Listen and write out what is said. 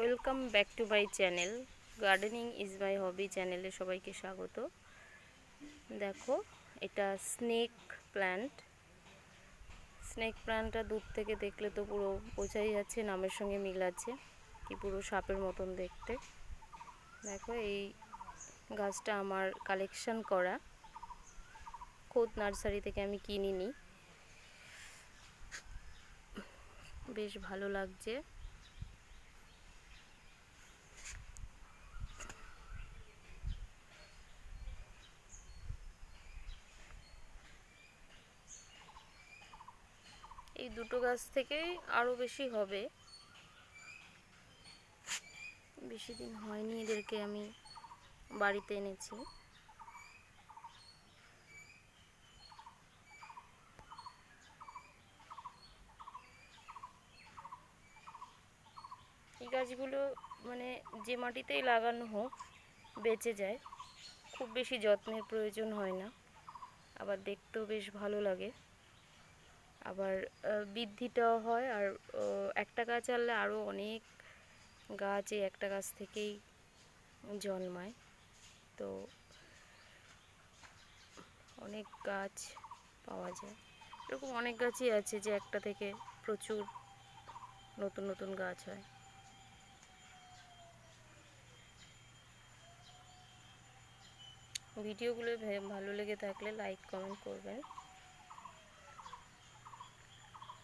Welcome back to my channel. Gardening is my hobby চ্যানেলে সবাইকে স্বাগত। দেখো, এটা স্নেক প্ল্যান্টটা দূর থেকে দেখলে তো পুরো বোঝাই যাচ্ছে, নামের সঙ্গে মিল আছে, কি পুরো সাপের মতন দেখতে। দেখো, এই গাছটা আমার কালেকশন করা, খোদ নার্সারি থেকে আমি কিনিনি। বেশ ভালো লাগছে। এই দুটো গাছ থেকেই আরও বেশি হবে, বেশি দিন হয়নি এদেরকে আমি বাড়িতে এনেছি। এই গাছগুলো মানে যে মাটিতেই লাগানো হোক বেঁচে যায়, খুব বেশি যত্নের প্রয়োজন হয় না, আবার দেখতেও বেশ ভালো লাগে, আবার বৃদ্ধিটাও হয়। আর একটা গাছ আনলে আরও অনেক গাছ এই একটা গাছ থেকেই জন্মায়, তো অনেক গাছ পাওয়া যায়। এরকম অনেক গাছই আছে যে একটা থেকে প্রচুর নতুন নতুন গাছ হয়। ভিডিওগুলো ভালো লেগে থাকলে লাইক কমেন্ট করবেন।